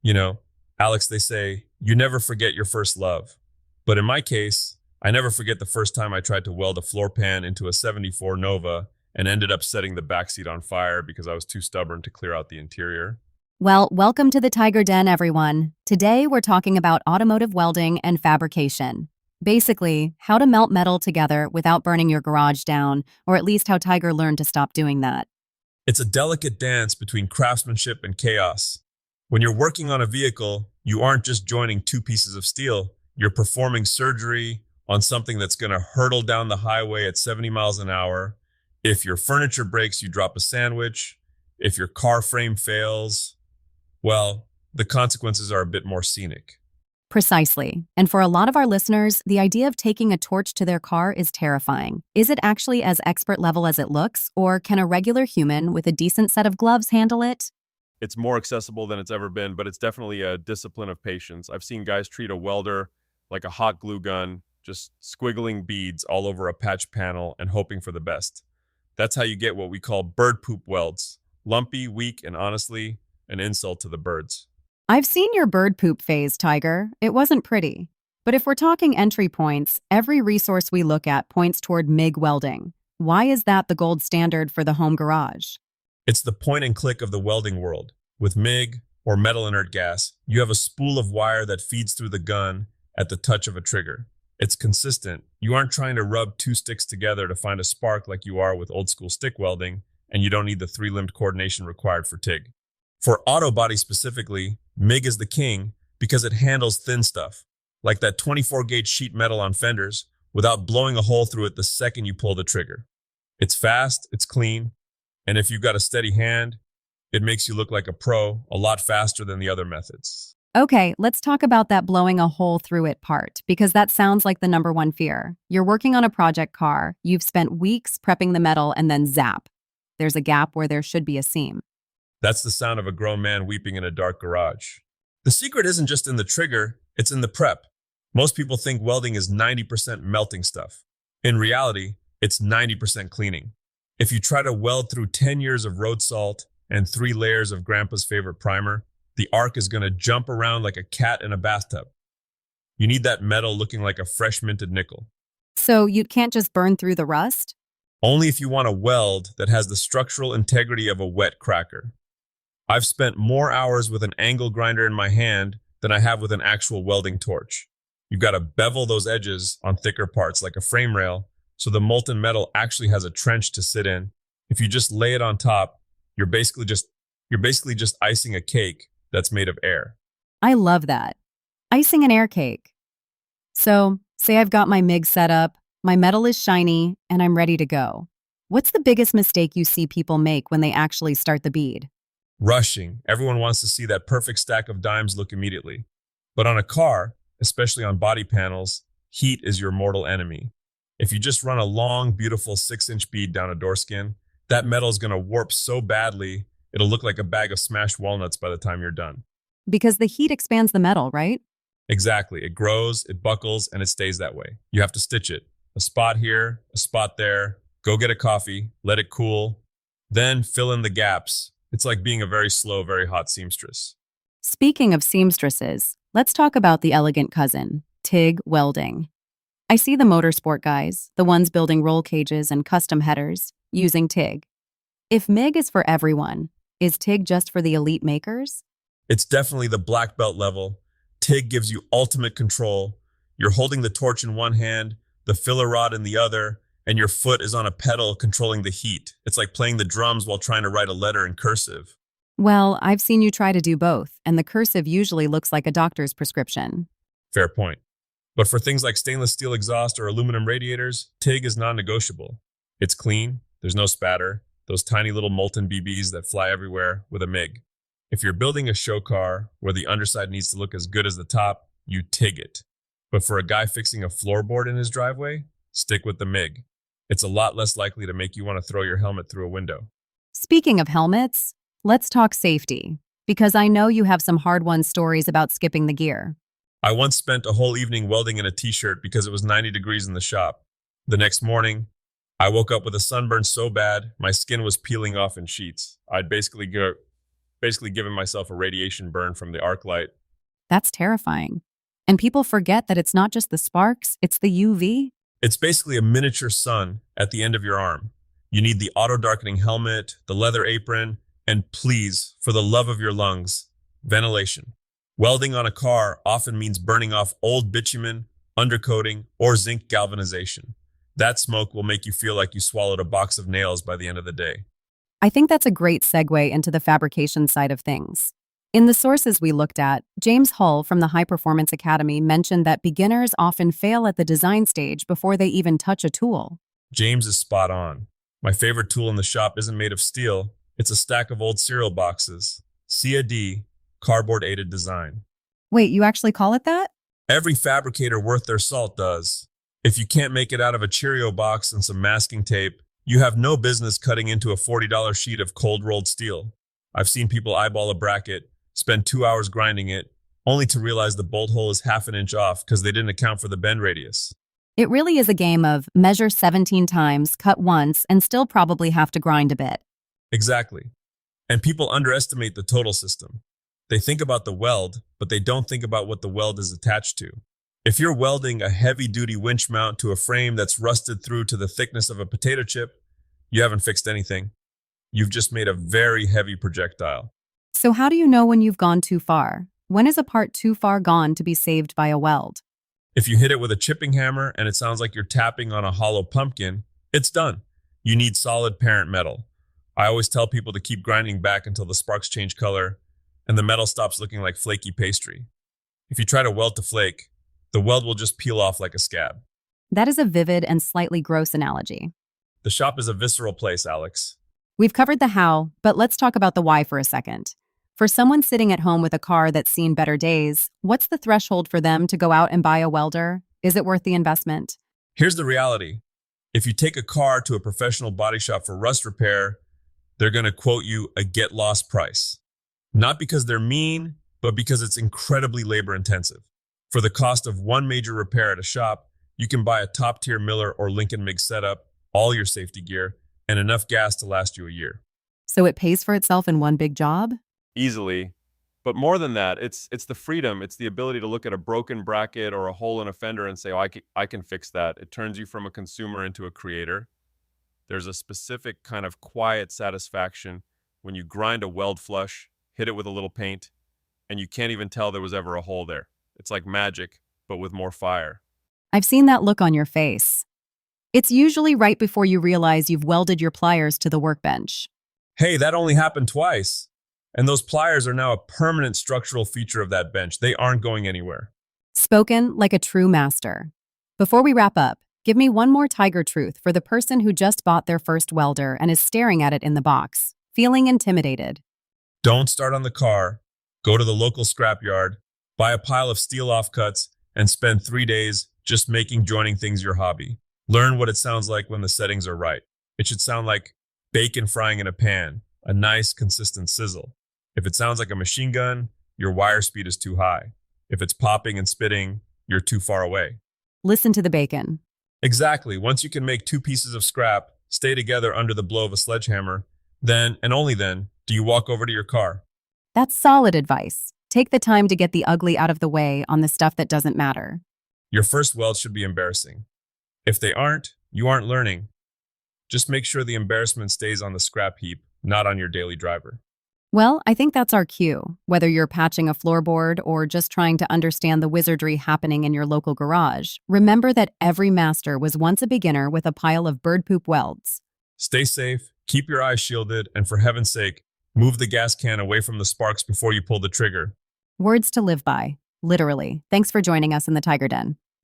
You know, Alex, they say, you never forget your first love. But in my case, I never forget the first time I tried to weld a floor pan into a 74 Nova and ended up setting the backseat on fire because I was too stubborn to clear out the interior. Well, welcome to the Tiger Den, everyone. Today, we're talking about automotive welding and fabrication. Basically, how to melt metal together without burning your garage down, or at least how Tiger learned to stop doing that. It's a delicate dance between craftsmanship and chaos. When you're working on a vehicle, you aren't just joining two pieces of steel, you're performing surgery on something that's going to hurtle down the highway at 70 miles an hour. If your furniture breaks, you drop a sandwich. If your car frame fails, well, the consequences are a bit more scenic. Precisely. And for a lot of our listeners, the idea of taking a torch to their car is terrifying. Is it actually as expert level as it looks, or can a regular human with a decent set of gloves handle it? It's more accessible than it's ever been, but it's definitely a discipline of patience. I've seen guys treat a welder like a hot glue gun, just squiggling beads all over a patch panel and hoping for the best. That's how you get what we call bird poop welds. Lumpy, weak, and honestly, an insult to the birds. I've seen your bird poop phase, Tiger. It wasn't pretty. But if we're talking entry points, every resource we look at points toward MIG welding. Why is that the gold standard for the home garage? It's the point and click of the welding world. With MIG, or metal inert gas, you have a spool of wire that feeds through the gun at the touch of a trigger. It's consistent. You aren't trying to rub two sticks together to find a spark like you are with old school stick welding, and you don't need the three-limbed coordination required for TIG. For auto body specifically, MIG is the king because it handles thin stuff, like that 24-gauge sheet metal on fenders, without blowing a hole through it the second you pull the trigger. It's fast, it's clean, and if you've got a steady hand, it makes you look like a pro a lot faster than the other methods. Okay, let's talk about that blowing a hole through it part, because that sounds like the number one fear. You're working on a project car, you've spent weeks prepping the metal, and then zap. There's a gap where there should be a seam. That's the sound of a grown man weeping in a dark garage. The secret isn't just in the trigger, it's in the prep. Most people think welding is 90% melting stuff. In reality, it's 90% cleaning. If you try to weld through 10 years of road salt and 3 layers of grandpa's favorite primer, the arc is going to jump around like a cat in a bathtub. You need that metal looking like a fresh minted nickel. So you can't just burn through the rust? Only if you want a weld that has the structural integrity of a wet cracker. I've spent more hours with an angle grinder in my hand than I have with an actual welding torch. You've got to bevel those edges on thicker parts like a frame rail so the molten metal actually has a trench to sit in. If you just lay it on top, you're basically just icing a cake that's made of air. I love that. Icing an air cake. So, say I've got my MIG set up, my metal is shiny, and I'm ready to go. What's the biggest mistake you see people make when they actually start the bead? Rushing. Everyone wants to see that perfect stack of dimes look immediately. But on a car, especially on body panels, heat is your mortal enemy. If you just run a long, beautiful 6-inch bead down a door skin, that metal is going to warp so badly, it'll look like a bag of smashed walnuts by the time you're done. Because the heat expands the metal, right? Exactly. It grows, it buckles, and it stays that way. You have to stitch it. A spot here, a spot there. Go get a coffee, let it cool, then fill in the gaps. It's like being a very slow, very hot seamstress. Speaking of seamstresses, let's talk about the elegant cousin, TIG welding. I see the motorsport guys, the ones building roll cages and custom headers, using TIG. If MIG is for everyone, is TIG just for the elite makers? It's definitely the black belt level. TIG gives you ultimate control. You're holding the torch in one hand, the filler rod in the other, and your foot is on a pedal controlling the heat. It's like playing the drums while trying to write a letter in cursive. Well, I've seen you try to do both, and the cursive usually looks like a doctor's prescription. Fair point. But for things like stainless steel exhaust or aluminum radiators, TIG is non-negotiable. It's clean, there's no spatter, those tiny little molten BBs that fly everywhere with a MIG. If you're building a show car where the underside needs to look as good as the top, you TIG it. But for a guy fixing a floorboard in his driveway, stick with the MIG. It's a lot less likely to make you want to throw your helmet through a window. Speaking of helmets, let's talk safety, because I know you have some hard-won stories about skipping the gear. I once spent a whole evening welding in a t-shirt because it was 90 degrees in the shop. The next morning, I woke up with a sunburn so bad, my skin was peeling off in sheets. I'd basically giving myself a radiation burn from the arc light. That's terrifying. And people forget that it's not just the sparks, it's the UV. It's basically a miniature sun at the end of your arm. You need the auto-darkening helmet, the leather apron, and please, for the love of your lungs, ventilation. Welding on a car often means burning off old bitumen, undercoating, or zinc galvanization. That smoke will make you feel like you swallowed a box of nails by the end of the day. I think that's a great segue into the fabrication side of things. In the sources we looked at, James Hull from the High Performance Academy mentioned that beginners often fail at the design stage before they even touch a tool. James is spot on. My favorite tool in the shop isn't made of steel. It's a stack of old cereal boxes. C/D, cardboard-aided design. Wait, you actually call it that? Every fabricator worth their salt does. If you can't make it out of a Cheerio box and some masking tape, you have no business cutting into a $40 sheet of cold-rolled steel. I've seen people eyeball a bracket, spend 2 hours grinding it, only to realize the bolt hole is half an inch off because they didn't account for the bend radius. It really is a game of measure 17 times, cut once, and still probably have to grind a bit. Exactly. And people underestimate the total system. They think about the weld, but they don't think about what the weld is attached to. If you're welding a heavy-duty winch mount to a frame that's rusted through to the thickness of a potato chip, you haven't fixed anything. You've just made a very heavy projectile. So how do you know when you've gone too far? When is a part too far gone to be saved by a weld? If you hit it with a chipping hammer and it sounds like you're tapping on a hollow pumpkin, it's done. You need solid parent metal. I always tell people to keep grinding back until the sparks change color and the metal stops looking like flaky pastry. If you try to weld to flake, the weld will just peel off like a scab. That is a vivid and slightly gross analogy. The shop is a visceral place, Alex. We've covered the how, but let's talk about the why for a second. For someone sitting at home with a car that's seen better days, what's the threshold for them to go out and buy a welder? Is it worth the investment? Here's the reality. If you take a car to a professional body shop for rust repair, they're going to quote you a get-lost price. Not because they're mean, but because it's incredibly labor-intensive. For the cost of one major repair at a shop, you can buy a top-tier Miller or Lincoln MIG setup, all your safety gear, and enough gas to last you a year. So it pays for itself in one big job? Easily. But more than that, it's the freedom. It's the ability to look at a broken bracket or a hole in a fender and say, oh, I can fix that. It turns you from a consumer into a creator. There's a specific kind of quiet satisfaction when you grind a weld flush, hit it with a little paint, and you can't even tell there was ever a hole there. It's like magic, but with more fire. I've seen that look on your face. It's usually right before you realize you've welded your pliers to the workbench. Hey, that only happened twice. And those pliers are now a permanent structural feature of that bench. They aren't going anywhere. Spoken like a true master. Before we wrap up, give me one more tiger truth for the person who just bought their first welder and is staring at it in the box, feeling intimidated. Don't start on the car. Go to the local scrapyard, buy a pile of steel offcuts, and spend 3 days just making joining things your hobby. Learn what it sounds like when the settings are right. It should sound like bacon frying in a pan, a nice, consistent sizzle. If it sounds like a machine gun, your wire speed is too high. If it's popping and spitting, you're too far away. Listen to the bacon. Exactly. Once you can make two pieces of scrap stay together under the blow of a sledgehammer, then, and only then, do you walk over to your car. That's solid advice. Take the time to get the ugly out of the way on the stuff that doesn't matter. Your first weld should be embarrassing. If they aren't, you aren't learning. Just make sure the embarrassment stays on the scrap heap, not on your daily driver. Well, I think that's our cue. Whether you're patching a floorboard or just trying to understand the wizardry happening in your local garage, remember that every master was once a beginner with a pile of bird poop welds. Stay safe, keep your eyes shielded, and for heaven's sake, move the gas can away from the sparks before you pull the trigger. Words to live by. Literally. Thanks for joining us in the Tiger Den.